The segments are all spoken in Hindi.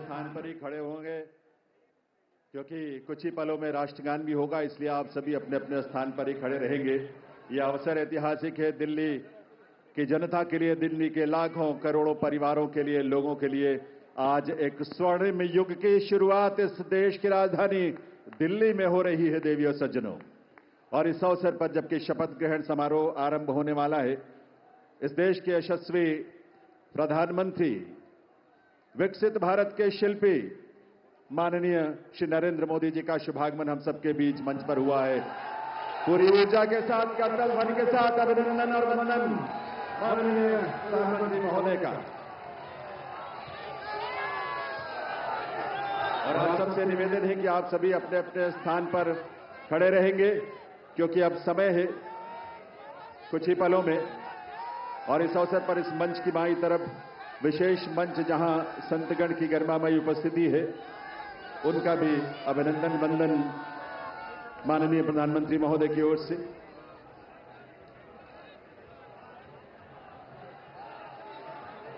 स्थान पर ही खड़े होंगे, क्योंकि कुछ ही पलों में राष्ट्रगान भी होगा, इसलिए आप सभी अपने अपने स्थान पर ही खड़े रहेंगे। यह अवसर ऐतिहासिक है दिल्ली की जनता के लिए, दिल्ली के लाखों करोड़ों परिवारों के लिए, लोगों के लिए। आज एक स्वर्णिम युग की शुरुआत इस देश की राजधानी दिल्ली में हो रही है देवियों सज्जनों। और इस अवसर पर जबकि शपथ ग्रहण समारोह आरंभ होने वाला है, इस देश के यशस्वी प्रधानमंत्री, विकसित भारत के शिल्पी माननीय श्री नरेंद्र मोदी जी का शुभागमन हम सबके बीच मंच पर हुआ है। पूरी ऊर्जा के साथ, करतल ध्वनि के साथ अभिनंदन और वंदन माननीय प्रधानमंत्री महोदय का। और आप सबसे निवेदन है कि आप सभी अपने अपने स्थान पर खड़े रहेंगे, क्योंकि अब समय है कुछ ही पलों में। और इस अवसर पर इस मंच की बाईं तरफ विशेष मंच, जहां संतगण की गरिमामयी उपस्थिति है, उनका भी अभिनंदन वंदन माननीय प्रधानमंत्री महोदय की ओर से।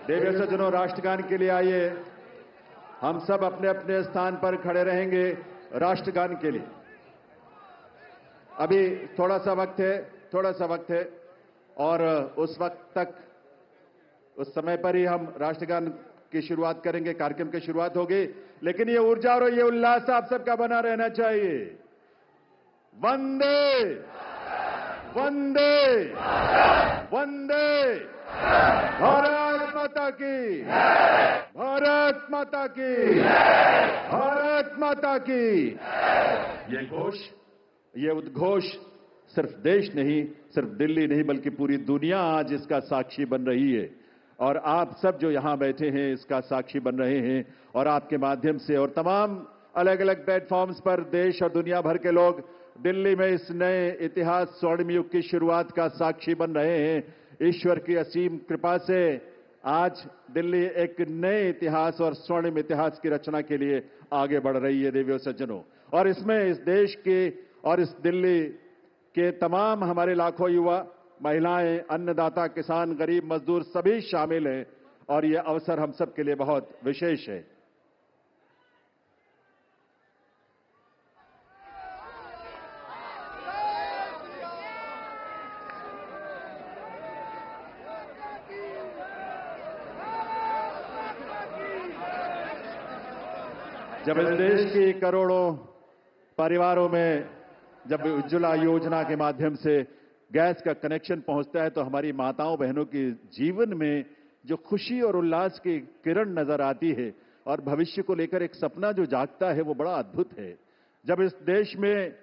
देवियों सज्जनों, राष्ट्रगान के लिए आइए, हम सब अपने अपने स्थान पर खड़े रहेंगे राष्ट्रगान के लिए। अभी थोड़ा सा वक्त है और उस वक्त तक, उस समय पर ही हम राष्ट्रगान की शुरुआत करेंगे, कार्यक्रम की शुरुआत होगी। लेकिन ये ऊर्जा और ये उल्लास आप सबका बना रहना चाहिए। वंदे वंदे वंदे, भारत माता की, भारत माता की, भारत माता की। ये घोष, ये उद्घोष सिर्फ देश नहीं, सिर्फ दिल्ली नहीं, बल्कि पूरी दुनिया आज इसका साक्षी बन रही है। और आप सब जो यहां बैठे हैं इसका साक्षी बन रहे हैं। और आपके माध्यम से और तमाम अलग अलग प्लेटफॉर्म्स पर देश और दुनिया भर के लोग दिल्ली में इस नए इतिहास, स्वर्णिम युग की शुरुआत का साक्षी बन रहे हैं। ईश्वर की असीम कृपा से आज दिल्ली एक नए इतिहास और स्वर्णिम इतिहास की रचना के लिए आगे बढ़ रही है देवियों सज्जनों। और इसमें इस देश के और इस दिल्ली के तमाम हमारे लाखों युवा, महिलाएं, अन्नदाता, किसान, गरीब, मजदूर सभी शामिल हैं। और यह अवसर हम सब के लिए बहुत विशेष है। जब इस देश की करोड़ों परिवारों में जब उज्ज्वला योजना के माध्यम से गैस का कनेक्शन पहुंचता है, तो हमारी माताओं बहनों के जीवन में जो खुशी और उल्लास की किरण नजर आती है और भविष्य को लेकर एक सपना जो जागता है, वो बड़ा अद्भुत है। जब इस देश में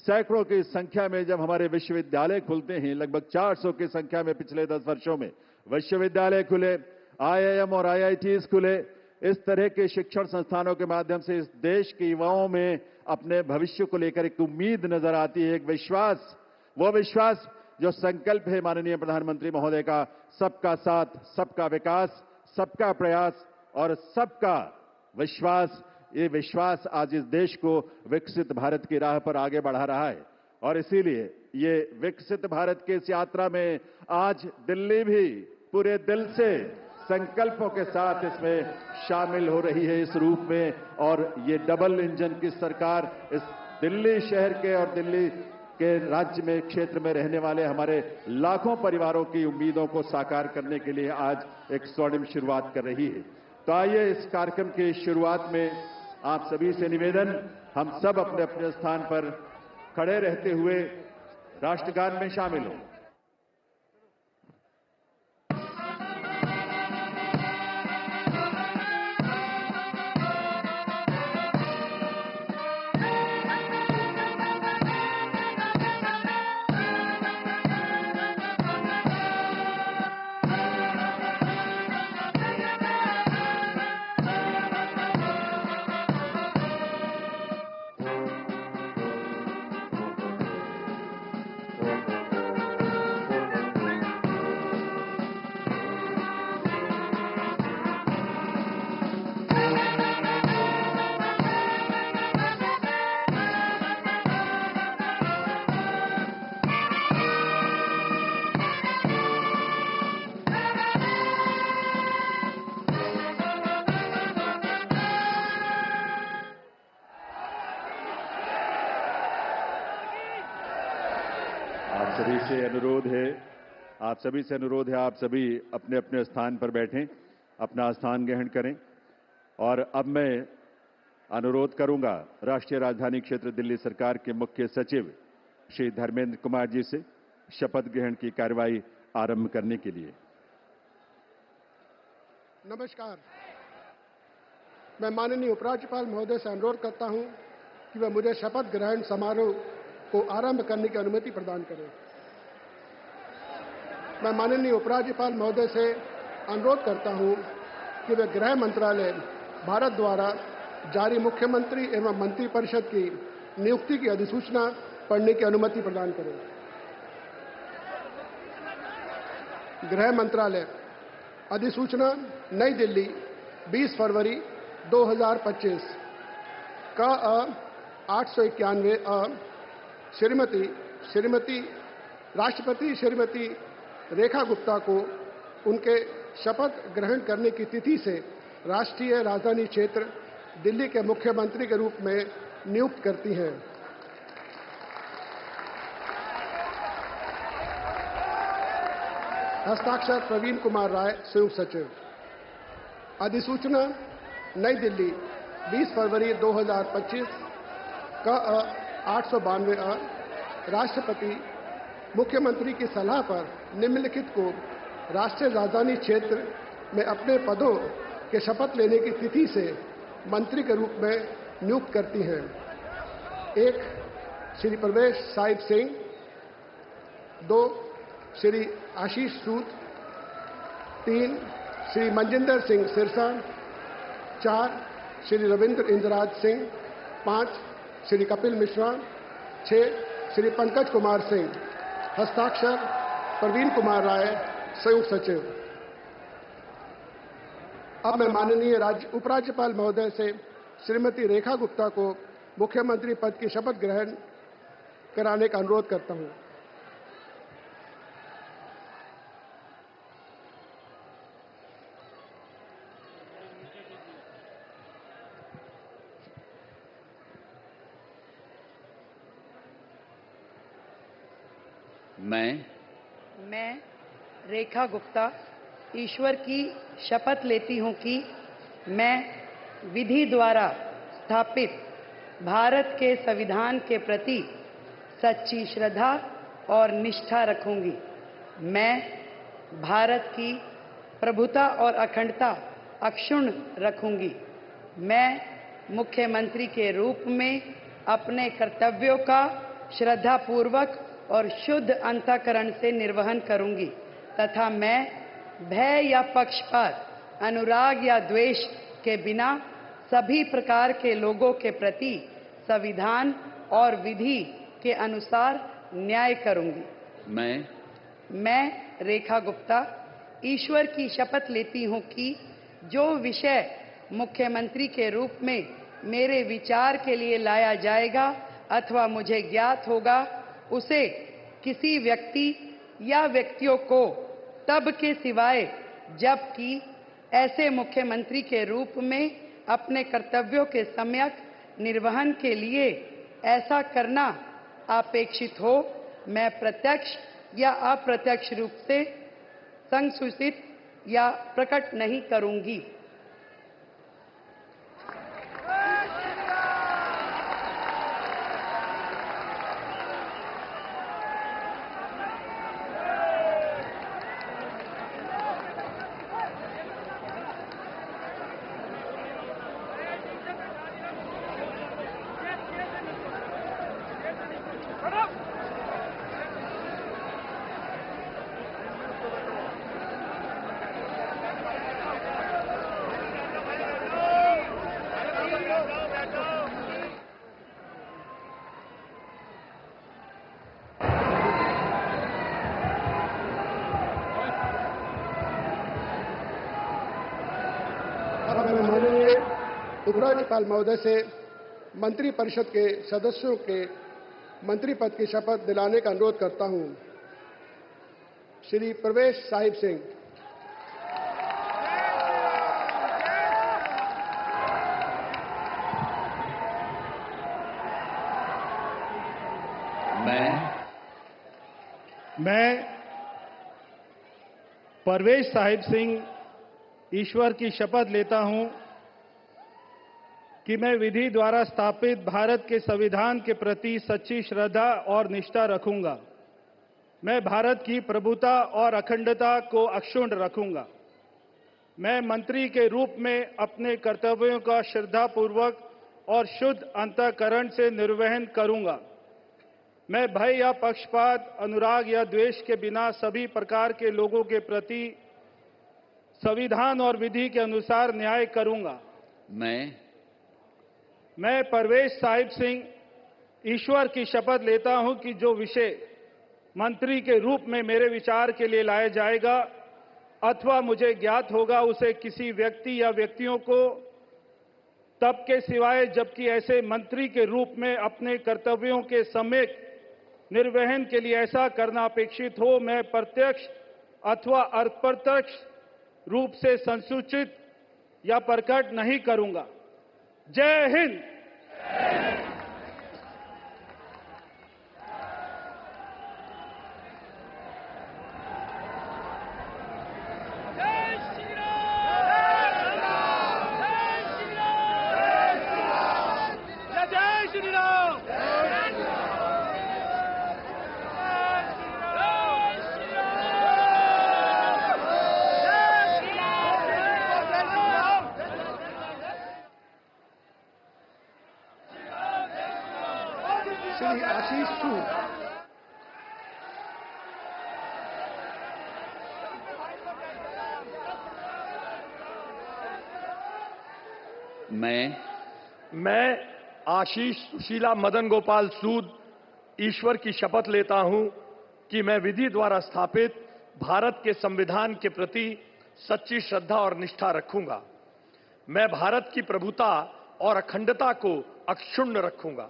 सैकड़ों की संख्या में जब हमारे विश्वविद्यालय खुलते हैं, लगभग 400 की संख्या में पिछले 10 वर्षों में विश्वविद्यालय खुले, आईआईएम और आईआईटीज खुले, इस तरह के शिक्षण संस्थानों के माध्यम से इस देश के युवाओं में अपने भविष्य को लेकर एक उम्मीद नजर आती है, एक विश्वास। वो विश्वास जो संकल्प है माननीय प्रधानमंत्री महोदय का, सबका साथ, सबका विकास, सबका प्रयास और सबका विश्वास। ये विश्वास आज इस देश को विकसित भारत की राह पर आगे बढ़ा रहा है। और इसीलिए ये विकसित भारत की इस यात्रा में आज दिल्ली भी पूरे दिल से संकल्पों के साथ इसमें शामिल हो रही है इस रूप में। और ये डबल इंजन की सरकार इस दिल्ली शहर के और दिल्ली के राज्य में, क्षेत्र में रहने वाले हमारे लाखों परिवारों की उम्मीदों को साकार करने के लिए आज एक स्वर्णिम शुरुआत कर रही है। तो आइए इस कार्यक्रम की शुरुआत में आप सभी से निवेदन, हम सब अपने अपने स्थान पर खड़े रहते हुए राष्ट्रगान में शामिल हों। आप सभी से अनुरोध है आप सभी अपने अपने स्थान पर बैठें, अपना स्थान ग्रहण करें। और अब मैं अनुरोध करूंगा राष्ट्रीय राजधानी क्षेत्र दिल्ली सरकार के मुख्य सचिव श्री धर्मेंद्र कुमार जी से शपथ ग्रहण की कार्यवाही आरंभ करने के लिए। नमस्कार। मैं माननीय उपराज्यपाल महोदय से अनुरोध करता हूं कि वह मुझे शपथ ग्रहण समारोह को आरंभ करने की अनुमति प्रदान करें। मैं माननीय उपराज्यपाल महोदय से अनुरोध करता हूं कि वे गृह मंत्रालय भारत द्वारा जारी मुख्यमंत्री एवं मंत्रिपरिषद की नियुक्ति की अधिसूचना पढ़ने की अनुमति प्रदान करें। गृह मंत्रालय अधिसूचना नई दिल्ली 20 फरवरी 2025 का 891 श्रीमती राष्ट्रपति श्रीमती रेखा गुप्ता को उनके शपथ ग्रहण करने की तिथि से राष्ट्रीय राजधानी क्षेत्र दिल्ली के मुख्यमंत्री के रूप में नियुक्त करती हैं। हस्ताक्षर प्रवीण कुमार राय, संयुक्त सचिव। अधिसूचना नई दिल्ली 20 फरवरी 2025 का 892 राष्ट्रपति मुख्यमंत्री की सलाह पर निम्नलिखित को राष्ट्रीय राजधानी क्षेत्र में अपने पदों के शपथ लेने की तिथि से मंत्री के रूप में नियुक्त करती हैं। 1 श्री प्रवेश साहिब सिंह, 2 श्री आशीष सूद, 3 श्री मनजिंदर सिंह सिरसा, 4 श्री रविंद्र इंद्रराज सिंह, 5 श्री कपिल मिश्रा, 6 श्री पंकज कुमार सिंह। हस्ताक्षर प्रवीण कुमार राय, संयुक्त सचिव। अब मैं माननीय उपराज्यपाल महोदय से श्रीमती रेखा गुप्ता को मुख्यमंत्री पद की शपथ ग्रहण कराने का अनुरोध करता हूं। मैं रेखा गुप्ता ईश्वर की शपथ लेती हूं कि मैं विधि द्वारा स्थापित भारत के संविधान के प्रति सच्ची श्रद्धा और निष्ठा रखूंगी। मैं भारत की प्रभुता और अखंडता अक्षुण्ण रखूंगी। मैं मुख्यमंत्री के रूप में अपने कर्तव्यों का श्रद्धापूर्वक और शुद्ध अंतःकरण से निर्वहन करूंगी तथा मैं भय या पक्षपात, अनुराग या द्वेष के बिना सभी प्रकार के लोगों के प्रति संविधान और विधि के अनुसार न्याय करूंगी। मैं रेखा गुप्ता ईश्वर की शपथ लेती हूं कि जो विषय मुख्यमंत्री के रूप में मेरे विचार के लिए लाया जाएगा अथवा मुझे ज्ञात होगा, उसे किसी व्यक्ति या व्यक्तियों को तब के सिवाय जबकि ऐसे मुख्यमंत्री के रूप में अपने कर्तव्यों के सम्यक निर्वहन के लिए ऐसा करना अपेक्षित हो, मैं प्रत्यक्ष या अप्रत्यक्ष रूप से संसूचित या प्रकट नहीं करूंगी। माननीय उपराज्यपाल महोदय से मंत्रिपरिषद के सदस्यों के मंत्री पद की शपथ दिलाने का अनुरोध करता हूं। श्री प्रवेश साहिब सिंह, मैं परवेज साहिब सिंह ईश्वर की शपथ लेता हूं कि मैं विधि द्वारा स्थापित भारत के संविधान के प्रति सच्ची श्रद्धा और निष्ठा रखूंगा। मैं भारत की प्रभुता और अखंडता को अक्षुण्ण रखूंगा। मैं मंत्री के रूप में अपने कर्तव्यों का श्रद्धापूर्वक और शुद्ध अंतःकरण से निर्वहन करूंगा। मैं भय या पक्षपात, अनुराग या द्वेष के बिना सभी प्रकार के लोगों के प्रति संविधान और विधि के अनुसार न्याय करूंगा। मैं परवेज साहिब सिंह ईश्वर की शपथ लेता हूं कि जो विषय मंत्री के रूप में मेरे विचार के लिए लाया जाएगा अथवा मुझे ज्ञात होगा, उसे किसी व्यक्ति या व्यक्तियों को तब के सिवाय जबकि ऐसे मंत्री के रूप में अपने कर्तव्यों के सम्यक निर्वहन के लिए ऐसा करना अपेक्षित हो, मैं प्रत्यक्ष अथवा अप्रत्यक्ष रूप से संसूचित या प्रकट नहीं करूंगा। जय हिंद। श्री आशीष सूद। मैं आशीष सुशीला मदन गोपाल सूद ईश्वर की शपथ लेता हूं कि मैं विधि द्वारा स्थापित भारत के संविधान के प्रति सच्ची श्रद्धा और निष्ठा रखूंगा। मैं भारत की प्रभुता और अखंडता को अक्षुण्ण रखूंगा।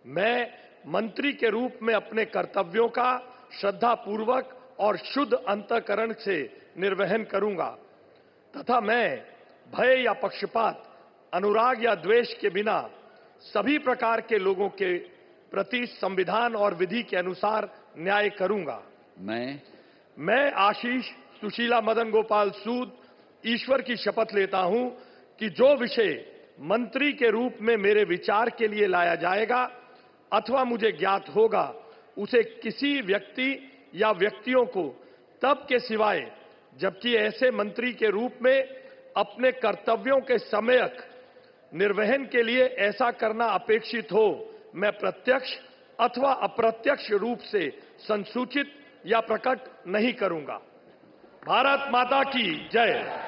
मैं मंत्री के रूप में अपने कर्तव्यों का श्रद्धापूर्वक और शुद्ध अंतःकरण से निर्वहन करूंगा तथा मैं भय या पक्षपात, अनुराग या द्वेष के बिना सभी प्रकार के लोगों के प्रति संविधान और विधि के अनुसार न्याय करूंगा। मैं आशीष सुशीला मदन गोपाल सूद ईश्वर की शपथ लेता हूं कि जो विषय मंत्री के रूप में मेरे विचार के लिए लाया जाएगा अथवा मुझे ज्ञात होगा, उसे किसी व्यक्ति या व्यक्तियों को तब के सिवाय जबकि ऐसे मंत्री के रूप में अपने कर्तव्यों के सम्यक निर्वहन के लिए ऐसा करना अपेक्षित हो, मैं प्रत्यक्ष अथवा अप्रत्यक्ष रूप से संसूचित या प्रकट नहीं करूंगा। भारत माता की जय।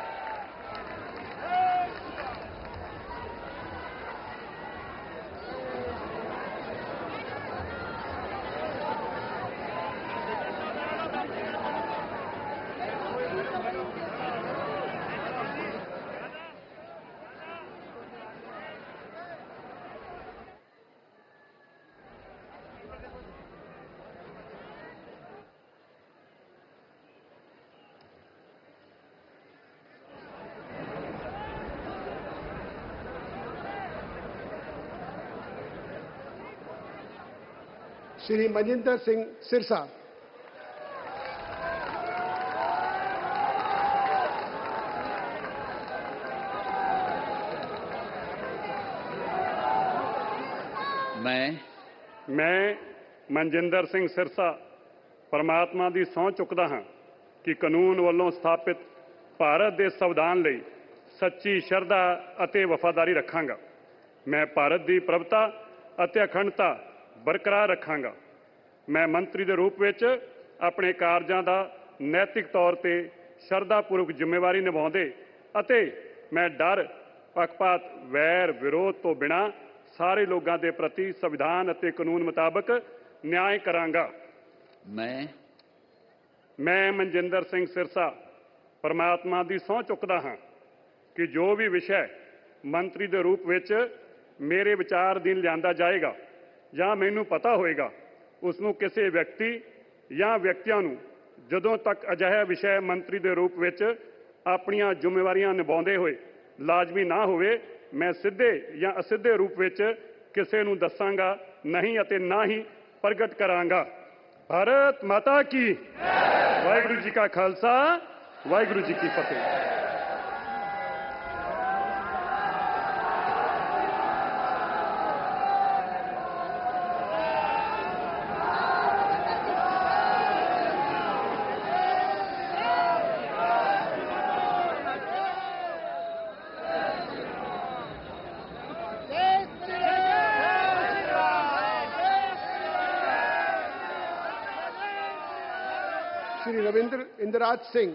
श्री मनजिंदर सिंह सिरसा। मैं मनजिंदर सिंह सिरसा परमात्मा ਦੀ ਸਹੁੰ ਚੁੱਕਦਾ ਹਾਂ ਕਿ ਕਾਨੂੰਨ ਵੱਲੋਂ ਸਥਾਪਿਤ ਭਾਰਤ ਦੇ ਸੰਵਿਧਾਨ ਲਈ ਸੱਚੀ ਸ਼ਰਧਾ ਅਤੇ ਵਫਾਦਾਰੀ ਰੱਖਾਂਗਾ। ਮੈਂ ਭਾਰਤ ਦੀ ਪ੍ਰਭੁਤਾ ਅਤੇ ਅਖੰਡਤਾ ਬਰਕਰਾਰ ਰੱਖਾਂਗਾ। ਮੈਂ ਮੰਤਰੀ ਦੇ ਰੂਪ ਵਿੱਚ ਆਪਣੇ ਕਾਰਜਾਂ ਦਾ ਨੈਤਿਕ ਤੌਰ ਤੇ ਸ਼ਰਧਾਪੂਰਵਕ ਜ਼ਿੰਮੇਵਾਰੀ ਨਿਭਾਉਂਦੇ ਅਤੇ ਮੈਂ ਡਰ, ਪੱਖਪਾਤ, ਵੈਰ, ਵਿਰੋਧ ਤੋਂ ਬਿਨਾਂ ਸਾਰੇ ਲੋਕਾਂ ਦੇ ਪ੍ਰਤੀ ਸੰਵਿਧਾਨ ਅਤੇ ਕਾਨੂੰਨ ਮੁਤਾਬਕ ਨਿਆਂ ਕਰਾਂਗਾ। ਮੈਂ ਮਨਜਿੰਦਰ ਸਿੰਘ ਸਿਰਸਾ ਪਰਮਾਤਮਾ ਦੀ ਸਹੁੰ ਚੁੱਕਦਾ ਹਾਂ ਕਿ ਜੋ ਵੀ ਵਿਸ਼ਾ ਮੰਤਰੀ ਦੇ ਰੂਪ ਵਿੱਚ ਮੇਰੇ ਵਿਚਾਰ ਅਧੀਨ ਲਿਆਂਦਾ ਜਾਏਗਾ ਜਾਂ ਮੈਨੂੰ ਪਤਾ ਹੋਏਗਾ, ਉਸ ਨੂੰ ਕਿਸੇ ਵਿਅਕਤੀ ਜਾਂ ਵਿਅਕਤੀਆਂ ਨੂੰ ਜਦੋਂ ਤੱਕ ਅਜਿਹਾ ਵਿਸ਼ਾ ਮੰਤਰੀ ਦੇ ਰੂਪ ਵਿੱਚ ਆਪਣੀਆਂ ਜ਼ਿੰਮੇਵਾਰੀਆਂ ਨਿਭਾਉਂਦੇ ਹੋਏ ਲਾਜ਼ਮੀ ਨਾ ਹੋਵੇ, ਮੈਂ ਸਿੱਧੇ ਜਾਂ ਅਸਿੱਧੇ ਰੂਪ ਵਿੱਚ ਕਿਸੇ ਨੂੰ ਦੱਸਾਂਗਾ ਨਹੀਂ ਅਤੇ ਨਾ ਹੀ ਪ੍ਰਗਟ ਕਰਾਂਗਾ। भारत माता की वाहिगुरु जी का खालसा वाहिगुरु जी की फतेह। श्री रविंद्र इंदिराज सिंह।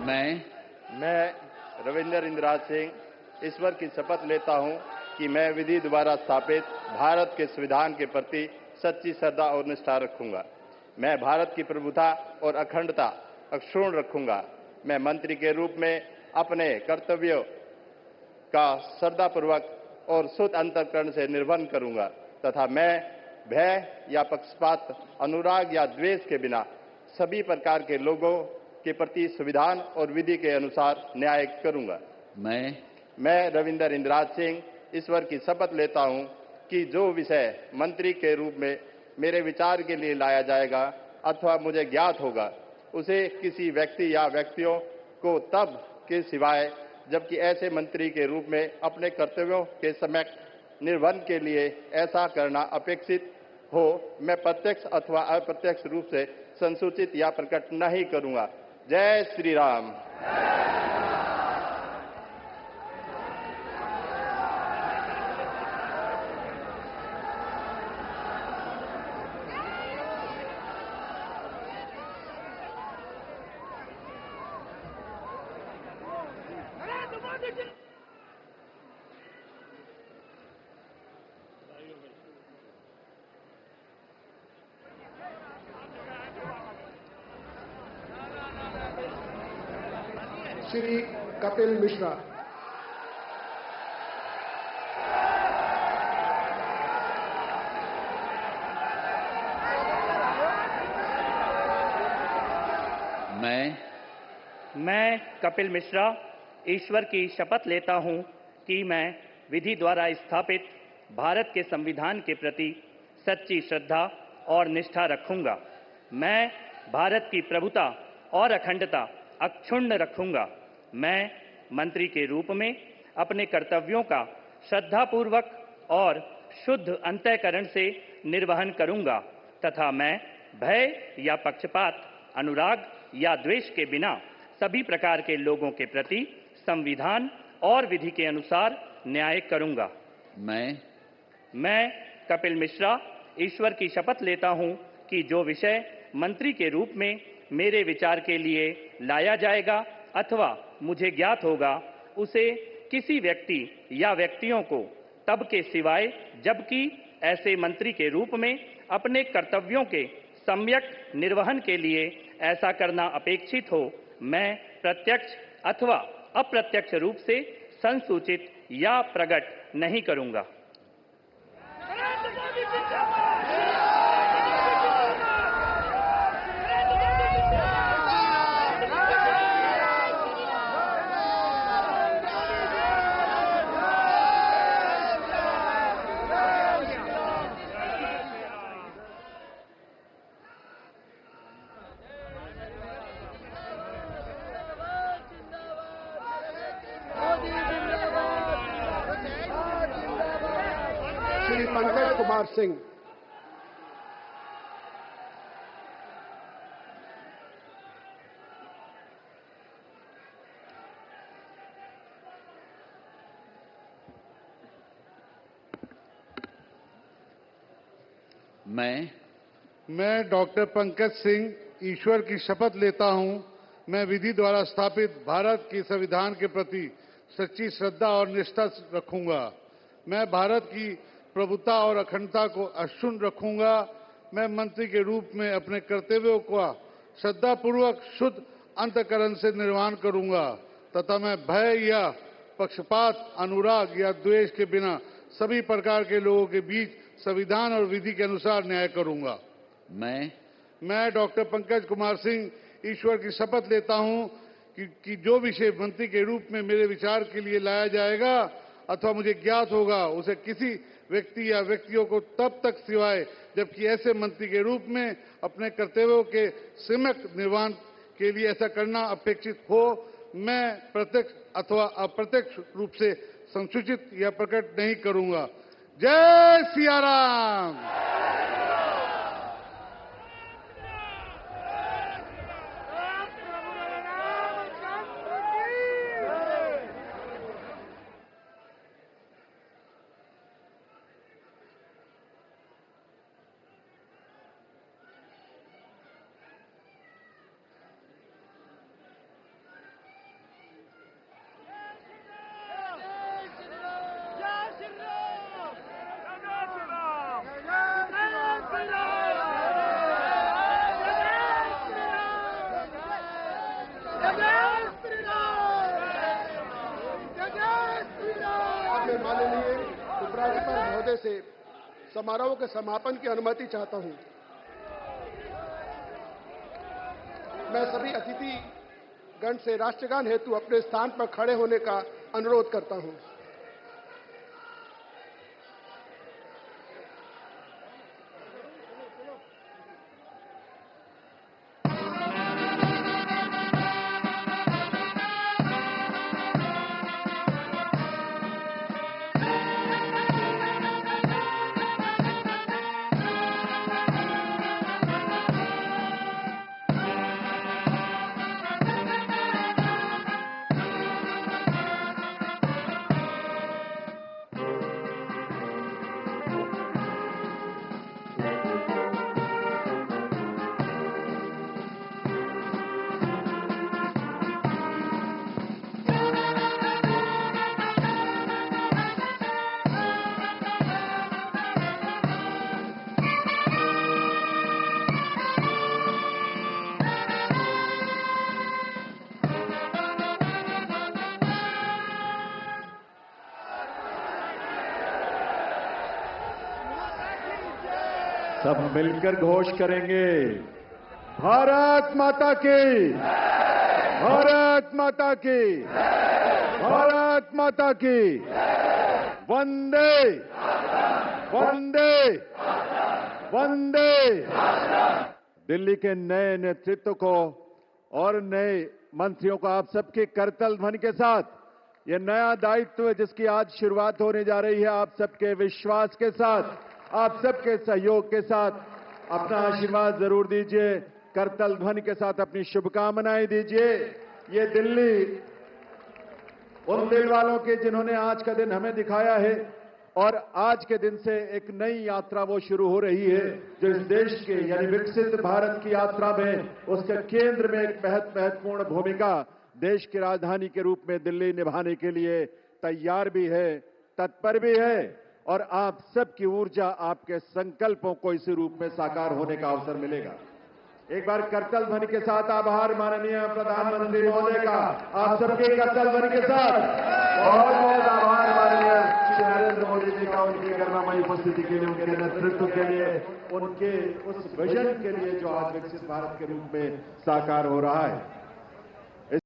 मैं रविंद्र इंदिराज सिंह ईश्वर की शपथ लेता हूं कि मैं विधि द्वारा स्थापित भारत के संविधान के प्रति सच्ची श्रद्धा और निष्ठा रखूंगा। मैं भारत की प्रभुता और अखंडता अक्षुण्ण रखूंगा। मैं मंत्री के रूप में अपने कर्तव्यों का श्रद्धापूर्वक और शुद्ध अंतःकरण से निर्वहन करूंगा तथा मैं भय या पक्षपात, अनुराग या द्वेष के बिना सभी प्रकार के लोगों के प्रति संविधान और विधि के अनुसार न्याय करूंगा। मैं रविंद्र इंदिराज सिंह ईश्वर की शपथ लेता हूं कि जो विषय मंत्री के रूप में मेरे विचार के लिए लाया जाएगा अथवा मुझे ज्ञात होगा, उसे किसी व्यक्ति या व्यक्तियों को तब के सिवाय जबकि ऐसे मंत्री के रूप में अपने कर्तव्यों के सम्यक निर्वहन के लिए ऐसा करना अपेक्षित हो, मैं प्रत्यक्ष अथवा अप्रत्यक्ष रूप से संसूचित या प्रकट नहीं करूंगा। जय श्री राम। श्री कपिल मिश्रा। मैं कपिल मिश्रा ईश्वर की शपथ लेता हूं कि मैं विधि द्वारा स्थापित भारत के संविधान के प्रति सच्ची श्रद्धा और निष्ठा रखूंगा। मैं भारत की प्रभुता और अखंडता अक्षुण्ण रखूंगा। मैं मंत्री के रूप में अपने कर्तव्यों का श्रद्धापूर्वक और शुद्ध अंतःकरण से निर्वहन करूंगा तथा मैं भय या पक्षपात, अनुराग या द्वेष के बिना सभी प्रकार के लोगों के प्रति संविधान और विधि के अनुसार न्याय करूंगा। मैं कपिल मिश्रा ईश्वर की शपथ लेता हूं कि जो विषय मंत्री के रूप में मेरे विचार के लिए लाया जाएगा अथवा मुझे ज्ञात होगा, उसे किसी व्यक्ति या व्यक्तियों को तब के सिवाय जबकि ऐसे मंत्री के रूप में अपने कर्तव्यों के सम्यक निर्वहन के लिए ऐसा करना अपेक्षित हो, मैं प्रत्यक्ष अथवा अप्रत्यक्ष रूप से संसूचित या प्रकट नहीं करूंगा। श्री पंकज कुमार सिंह। मैं डॉक्टर पंकज सिंह ईश्वर की शपथ लेता हूं, मैं विधि द्वारा स्थापित भारत के संविधान के प्रति सच्ची श्रद्धा और निष्ठा रखूंगा। मैं भारत की प्रभुता और अखंडता को अक्षुण्ण रखूंगा। मैं मंत्री के रूप में अपने कर्तव्यों का श्रद्धापूर्वक शुद्ध अंतःकरण से निर्वहन करूंगा तथा मैं भय या पक्षपात, अनुराग या द्वेष के बिना सभी प्रकार के लोगों के बीच संविधान और विधि के अनुसार न्याय करूंगा। मैं डॉक्टर पंकज कुमार सिंह ईश्वर की शपथ लेता हूं कि जो विषय मंत्री के रूप में मेरे विचार के लिए लाया जाएगा अथवा मुझे ज्ञात होगा, उसे किसी व्यक्ति या व्यक्तियों को तब तक सिवाय जबकि ऐसे मंत्री के रूप में अपने कर्तव्यों के सम्यक निर्वहन के लिए ऐसा करना अपेक्षित हो, मैं प्रत्यक्ष अथवा अप्रत्यक्ष रूप से संसूचित या प्रकट नहीं करूंगा। जय सिया राम। माननीय उपराज्यपाल महोदय से समारोह के समापन की अनुमति चाहता हूं। मैं सभी अतिथि गण से राष्ट्रगान हेतु अपने स्थान पर खड़े होने का अनुरोध करता हूं। सब मिलकर घोष करेंगे, भारत माता की, भारत माता की, भारत माता की, वंदे वंदे वंदे। दिल्ली के नए नेतृत्व को और नए मंत्रियों को आप सबके करतल ध्वनि के साथ ये नया दायित्व जिसकी आज शुरुआत होने जा रही है, आप सबके विश्वास के साथ, आप सबके सहयोग के साथ अपना आशीर्वाद जरूर दीजिए, करतल ध्वनि के साथ अपनी शुभकामनाएं दीजिए। ये दिल्ली उन दिल वालों के जिन्होंने आज का दिन हमें दिखाया है और आज के दिन से एक नई यात्रा वो शुरू हो रही है जो इस देश के यानी विकसित भारत की यात्रा में उसके केंद्र में एक महत्वपूर्ण भूमिका देश की राजधानी के रूप में दिल्ली निभाने के लिए तैयार भी है, तत्पर भी है और आप सबकी ऊर्जा, आपके संकल्पों को इसी रूप में साकार होने का अवसर मिलेगा। एक बार करतल ध्वनि के साथ आभार माननीय प्रधानमंत्री महोदय का, आप सबके करतल ध्वनि के साथ बहुत बहुत आभार माननीय श्री नरेंद्र मोदी जी का, उनकी गरिमामयी उपस्थिति के लिए, उनके नेतृत्व के लिए, उनके उस विजन के लिए जो आज विकसित भारत के रूप में साकार हो रहा है।